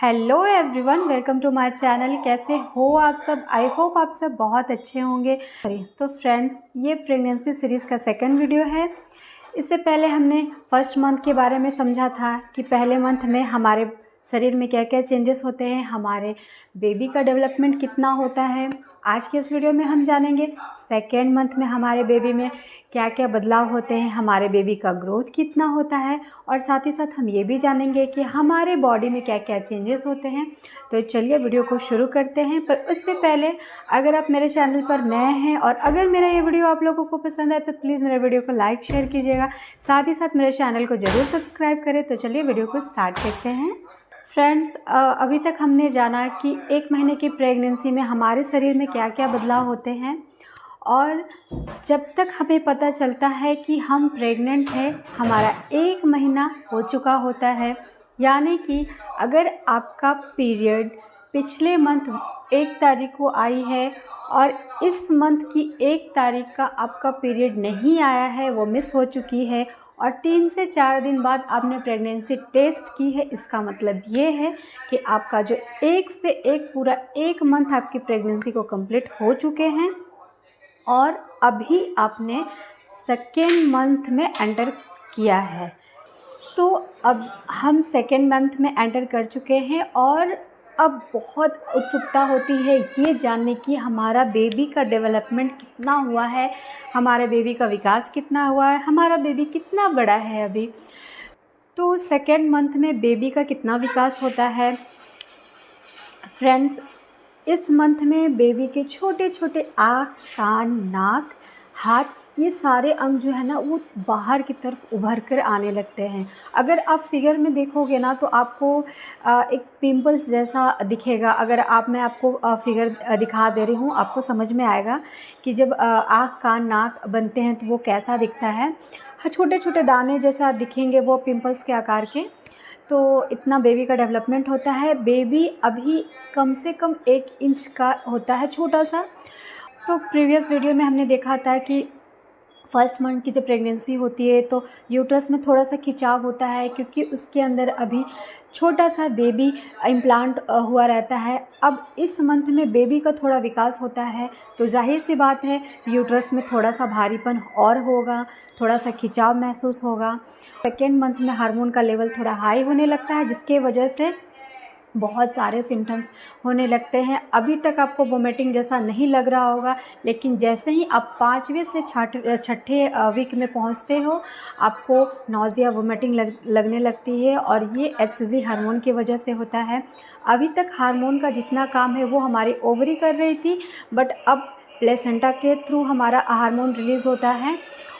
Hello everyone, welcome to my channel. कैसे हो आप सब? आई होप आप सब बहुत अच्छे होंगे। तो फ्रेंड्स, ये प्रेगनेंसी सीरीज़ का सेकंड वीडियो है। इससे पहले हमने फर्स्ट मंथ के बारे में समझा था कि पहले मंथ में हमारे शरीर में क्या क्या चेंजेस होते हैं, हमारे बेबी का डेवलपमेंट कितना होता है। आज के इस वीडियो में हम जानेंगे सेकेंड मंथ में हमारे बेबी में क्या क्या बदलाव होते हैं, हमारे बेबी का ग्रोथ कितना होता है, और साथ ही साथ हम ये भी जानेंगे कि हमारे बॉडी में क्या क्या चेंजेस होते हैं। तो चलिए वीडियो को शुरू करते हैं। पर उससे पहले अगर आप मेरे चैनल पर नए हैं और अगर मेरा ये वीडियो आप लोगों को पसंद है तो प्लीज़ मेरे वीडियो को लाइक शेयर कीजिएगा, साथ ही साथ मेरे चैनल को ज़रूर सब्सक्राइब करें। तो चलिए वीडियो को स्टार्ट करते हैं। फ्रेंड्स, अभी तक हमने जाना कि 1 महीने की प्रेगनेंसी में हमारे शरीर में क्या क्या बदलाव होते हैं, और जब तक हमें पता चलता है कि हम प्रेग्नेंट हैं, हमारा 1 महीना हो चुका होता है। यानी कि अगर आपका पीरियड पिछले मंथ 1 तारीख को आई है और इस मंथ की 1 तारीख का आपका पीरियड नहीं आया है, वो मिस हो चुकी है, और 3 से 4 दिन बाद आपने प्रेगनेंसी टेस्ट की है, इसका मतलब ये है कि आपका जो 1 से 1 पूरा 1 मंथ आपकी प्रेगनेंसी को कंप्लीट हो चुके हैं और अभी आपने सेकेंड मंथ में एंटर किया है। तो अब हम सेकेंड मंथ में एंटर कर चुके हैं और अब बहुत उत्सुकता होती है ये जानने की हमारा बेबी का डेवलपमेंट कितना हुआ है, हमारे बेबी का विकास कितना हुआ है, हमारा बेबी कितना बड़ा है अभी। तो सेकेंड मंथ में बेबी का कितना विकास होता है फ्रेंड्स, इस मंथ में बेबी के छोटे छोटे आँख, कान, नाक, हाथ, ये सारे अंग जो है ना वो बाहर की तरफ उभर कर आने लगते हैं। अगर आप फिगर में देखोगे ना तो आपको एक पिंपल्स जैसा दिखेगा। अगर मैं आपको फिगर दिखा दे रही हूँ, आपको समझ में आएगा कि जब आँख, कान, नाक बनते हैं तो वो कैसा दिखता है। छोटे छोटे दाने जैसा दिखेंगे वो पिंपल्स के आकार के। तो इतना बेबी का डेवलपमेंट होता है। बेबी अभी कम से कम 1 इंच का होता है, छोटा सा। तो प्रीवियस वीडियो में हमने देखा था कि फर्स्ट मंथ की जब प्रेगनेंसी होती है तो यूट्रस में थोड़ा सा खिंचाव होता है, क्योंकि उसके अंदर अभी छोटा सा बेबी इम्प्लांट हुआ रहता है। अब इस मंथ में बेबी का थोड़ा विकास होता है तो जाहिर सी बात है यूट्रस में थोड़ा सा भारीपन और होगा, थोड़ा सा खिंचाव महसूस होगा। सेकेंड मंथ में हार्मोन का लेवल थोड़ा हाई होने लगता है, जिसके वजह से बहुत सारे सिम्टम्स होने लगते हैं। अभी तक आपको वोमिटिंग जैसा नहीं लग रहा होगा, लेकिन जैसे ही आप 5वें से छठे वीक में पहुंचते हो आपको नौजिया, वोमिटिंग लगने लगती है, और ये एचसीजी हार्मोन की वजह से होता है। अभी तक हार्मोन का जितना काम है वो हमारी ओवरी कर रही थी, बट अब प्लेसेंटा के थ्रू हमारा हार्मोन रिलीज़ होता है,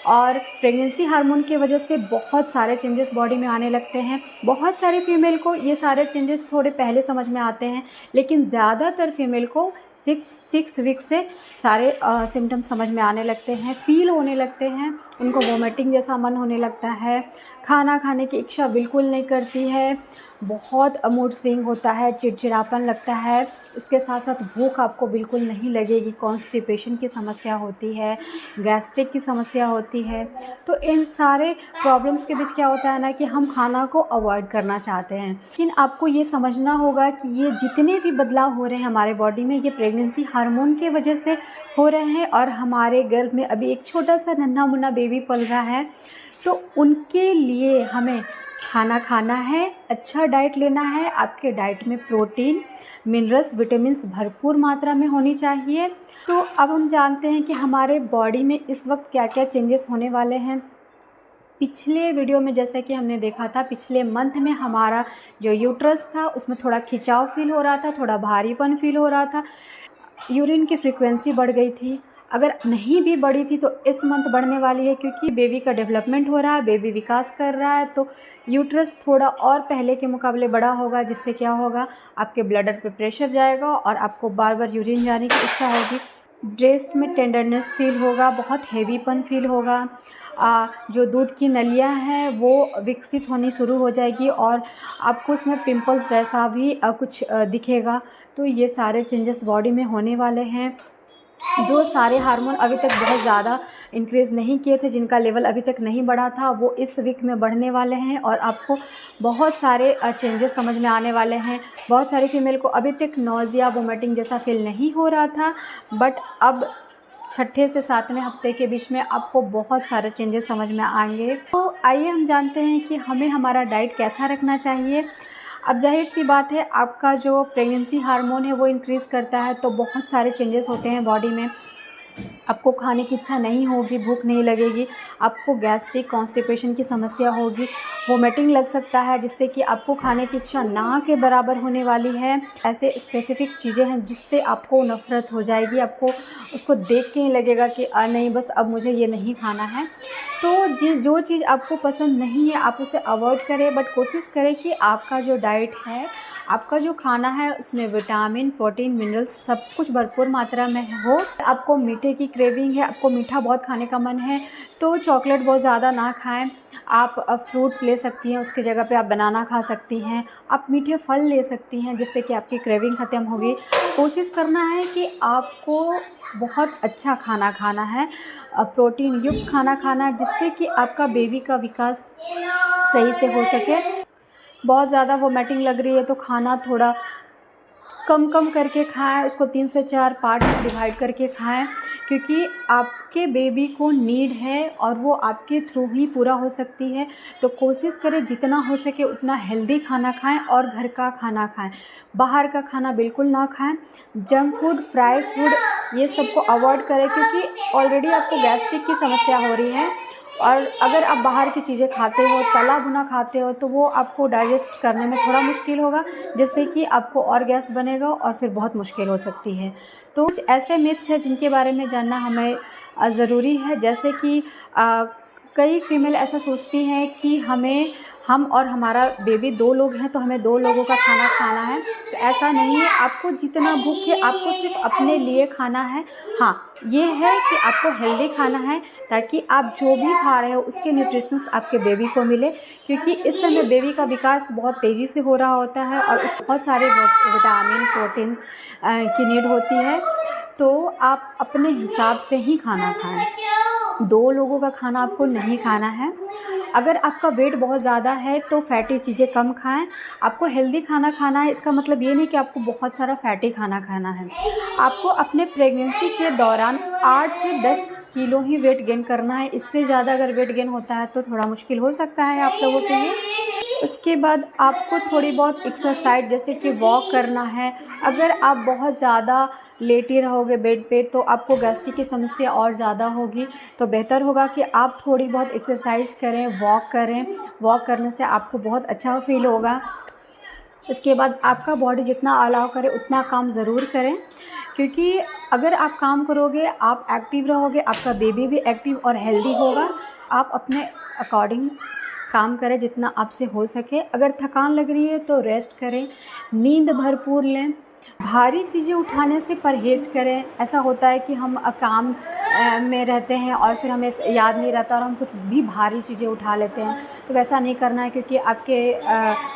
और प्रेगनेंसी हार्मोन की वजह से बहुत सारे चेंजेस बॉडी में आने लगते हैं। बहुत सारे फीमेल को ये सारे चेंजेस थोड़े पहले समझ में आते हैं, लेकिन ज़्यादातर फीमेल को 6 वीक से सारे सिम्टम्स समझ में आने लगते हैं, फील होने लगते हैं। उनको वोमिटिंग जैसा मन होने लगता है, खाना खाने की इच्छा बिल्कुल नहीं करती है, बहुत मूड स्विंग होता है, चिड़चिड़ापन लगता है। इसके साथ साथ भूख आपको बिल्कुल नहीं लगेगी, कॉन्स्टिपेशन की समस्या होती है, गैस्ट्रिक की समस्या होती है। तो इन सारे प्रॉब्लम्स के बीच क्या होता है ना कि हम खाना को अवॉइड करना चाहते हैं, लेकिन आपको ये समझना होगा कि ये जितने भी बदलाव हो रहे हैं हमारे बॉडी में, ये प्रेगनेंसी हार्मोन की वजह से हो रहे हैं। और हमारे गर्भ में अभी एक छोटा सा नन्हा मुन्ना बेबी पल रहा है, तो उनके लिए हमें खाना खाना है, अच्छा डाइट लेना है। आपके डाइट में प्रोटीन, मिनरल्स, विटामिन्स भरपूर मात्रा में होनी चाहिए। तो अब हम जानते हैं कि हमारे बॉडी में इस वक्त क्या क्या चेंजेस होने वाले हैं। पिछले वीडियो में जैसे कि हमने देखा था, पिछले मंथ में हमारा जो यूट्रस था उसमें थोड़ा खिंचाव फील हो रहा था, थोड़ा भारीपन फील हो रहा था, यूरिन की फ्रीक्वेंसी बढ़ गई थी। अगर नहीं भी बढ़ी थी तो इस मंथ बढ़ने वाली है, क्योंकि बेबी का डेवलपमेंट हो रहा है, बेबी विकास कर रहा है, तो यूट्रस थोड़ा और पहले के मुकाबले बड़ा होगा, जिससे क्या होगा, आपके ब्लडर पे प्रेशर जाएगा और आपको बार बार यूरिन जाने की इच्छा होगी। ब्रेस्ट में टेंडरनेस फील होगा, बहुत हैवीपन फील होगा, जो दूध की नलियाँ हैं वो विकसित होनी शुरू हो जाएगी, और आपको उसमें पिंपल्स जैसा भी कुछ दिखेगा। तो ये सारे चेंजेस बॉडी में होने वाले हैं। जो सारे हार्मोन अभी तक बहुत ज़्यादा इंक्रीज़ नहीं किए थे, जिनका लेवल अभी तक नहीं बढ़ा था, वो इस वीक में बढ़ने वाले हैं और आपको बहुत सारे चेंजेस समझ में आने वाले हैं। बहुत सारी फीमेल को अभी तक नौजिया वोमिटिंग जैसा फील नहीं हो रहा था, बट अब छठे से सातवें हफ्ते के बीच में आपको बहुत सारे चेंजेस समझ में आएंगे। तो आइए हम जानते हैं कि हमें हमारा डाइट कैसा रखना चाहिए। अब जाहिर सी बात है, आपका जो प्रेगनेंसी हार्मोन है वो इंक्रीज़ करता है, तो बहुत सारे चेंजेस होते हैं बॉडी में। आपको खाने की इच्छा नहीं होगी, भूख नहीं लगेगी, आपको गैस्ट्रिक कॉन्स्टिपेशन की समस्या होगी, वोमिटिंग लग सकता है, जिससे कि आपको खाने की इच्छा ना के बराबर होने वाली है। ऐसे स्पेसिफिक चीज़ें हैं जिससे आपको नफ़रत हो जाएगी, आपको उसको देख के ही लगेगा कि नहीं बस अब मुझे ये नहीं खाना है। तो जो चीज़ आपको पसंद नहीं है आप उसे अवॉइड करें, बट कोशिश करें कि आपका जो डाइट है, आपका जो खाना है, उसमें विटामिन, प्रोटीन, मिनरल्स सब कुछ भरपूर मात्रा में हो। आपको मीठे की क्रेविंग है, आपको मीठा बहुत खाने का मन है, तो चॉकलेट बहुत ज़्यादा ना खाएं। आप फ्रूट्स ले सकती हैं, उसकी जगह पे आप बनाना खा सकती हैं। आप मीठे फल ले सकती हैं, जिससे कि आपकी क्रेविंग ख़त्म होगी। कोशिश करना है कि आपको बहुत अच्छा खाना खाना है, प्रोटीन युक्त खाना खाना है, जिससे कि आपका बेबी का विकास सही से हो सके। बहुत ज़्यादा वोमिटिंग लग रही है तो खाना थोड़ा कम करके खाएं, उसको 3 से 4 पार्ट में डिवाइड करके खाएं, क्योंकि आपके बेबी को नीड है और वो आपके थ्रू ही पूरा हो सकती है। तो कोशिश करें जितना हो सके उतना हेल्दी खाना खाएं और घर का खाना खाएं। बाहर का खाना बिल्कुल ना खाएं। जंक फूड, फ्राई फूड ये सब को अवॉइड करें, क्योंकि ऑलरेडी आपको गैस्ट्रिक की समस्या हो रही है और अगर आप बाहर की चीज़ें खाते हो, तला भुना खाते हो, तो वो आपको डाइजेस्ट करने में थोड़ा मुश्किल होगा, जिससे कि आपको और गैस बनेगा और फिर बहुत मुश्किल हो सकती है। तो कुछ ऐसे मिथ्स हैं जिनके बारे में जानना हमें ज़रूरी है। जैसे कि कई फीमेल ऐसा सोचती हैं कि हम और हमारा बेबी 2 लोग हैं, तो हमें 2 लोगों का खाना खाना है। तो ऐसा नहीं है, आपको जितना भूख है आपको सिर्फ अपने लिए खाना है। हाँ, ये है कि आपको हेल्दी खाना है, ताकि आप जो भी खा रहे हो उसके न्यूट्रिशंस आपके बेबी को मिले, क्योंकि इस समय बेबी का विकास बहुत तेज़ी से हो रहा होता है और उसको बहुत सारे विटामिन, प्रोटीन्स की नीड होती है। तो आप अपने हिसाब से ही खाना खाएं। 2 लोगों का खाना आपको नहीं खाना है। अगर आपका वेट बहुत ज़्यादा है तो फैटी चीज़ें कम खाएं। आपको हेल्दी खाना खाना है, इसका मतलब ये नहीं कि आपको बहुत सारा फैटी खाना खाना है। आपको अपने प्रेगनेंसी के दौरान 8 से 10 किलो ही वेट गेन करना है। इससे ज़्यादा अगर वेट गेन होता है तो थोड़ा मुश्किल हो सकता है आप लोगों के लिए। उसके बाद आपको थोड़ी बहुत एक्सरसाइज जैसे कि वॉक करना है। अगर आप बहुत ज़्यादा लेटे रहोगे बेड पे तो आपको गैस्ट्रिक की समस्या और ज़्यादा होगी। तो बेहतर होगा कि आप थोड़ी बहुत एक्सरसाइज करें, वॉक करें। वॉक करने से आपको बहुत अच्छा फील होगा। इसके बाद आपका बॉडी जितना अलाउ करे उतना काम ज़रूर करें, क्योंकि अगर आप काम करोगे, आप एक्टिव रहोगे, आपका बेबी भी एक्टिव और हेल्दी होगा। आप अपने अकॉर्डिंग काम करें जितना आपसे हो सके। अगर थकान लग रही है तो रेस्ट करें, नींद भरपूर लें, भारी चीज़ें उठाने से परहेज़ करें। ऐसा होता है कि हम काम में रहते हैं और फिर हमें याद नहीं रहता और हम कुछ भी भारी चीज़ें उठा लेते हैं। तो वैसा नहीं करना है, क्योंकि आपके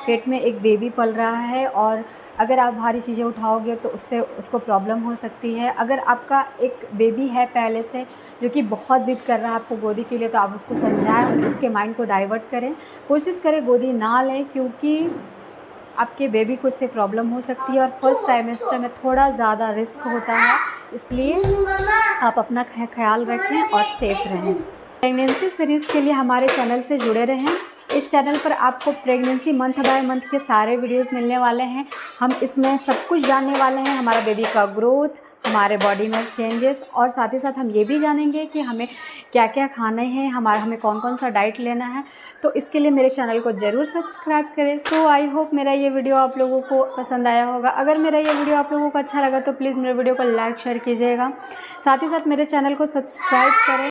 पेट में एक बेबी पल रहा है और अगर आप भारी चीज़ें उठाओगे तो उससे उसको प्रॉब्लम हो सकती है। अगर आपका एक बेबी है पहले से जो कि बहुत ज़िद कर रहा है आपको गोदी के लिए, तो आप उसको समझाएं, उसके माइंड को डाइवर्ट करें। कोशिश करें गोदी ना लें, क्योंकि आपके बेबी को इससे प्रॉब्लम हो सकती है और फर्स्ट ट्राइमेस्टर में थोड़ा ज़्यादा रिस्क होता है। इसलिए आप अपना ख्याल रखें और सेफ रहें। प्रेगनेंसी सीरीज़ के लिए हमारे चैनल से जुड़े रहें। इस चैनल पर आपको प्रेगनेंसी मंथ बाय मंथ के सारे वीडियोस मिलने वाले हैं। हम इसमें सब कुछ जानने वाले हैं, हमारा बेबी का ग्रोथ, हमारे बॉडी में चेंजेस, और साथ ही साथ हम ये भी जानेंगे कि हमें क्या क्या खाने हैं, हमें कौन कौन सा डाइट लेना है। तो इसके लिए मेरे चैनल को ज़रूर सब्सक्राइब करें। तो आई होप मेरा ये वीडियो आप लोगों को पसंद आया होगा। अगर मेरा ये वीडियो आप लोगों को अच्छा लगा तो प्लीज़ मेरे वीडियो को लाइक शेयर कीजिएगा। साथ ही साथ मेरे चैनल को सब्सक्राइब करें।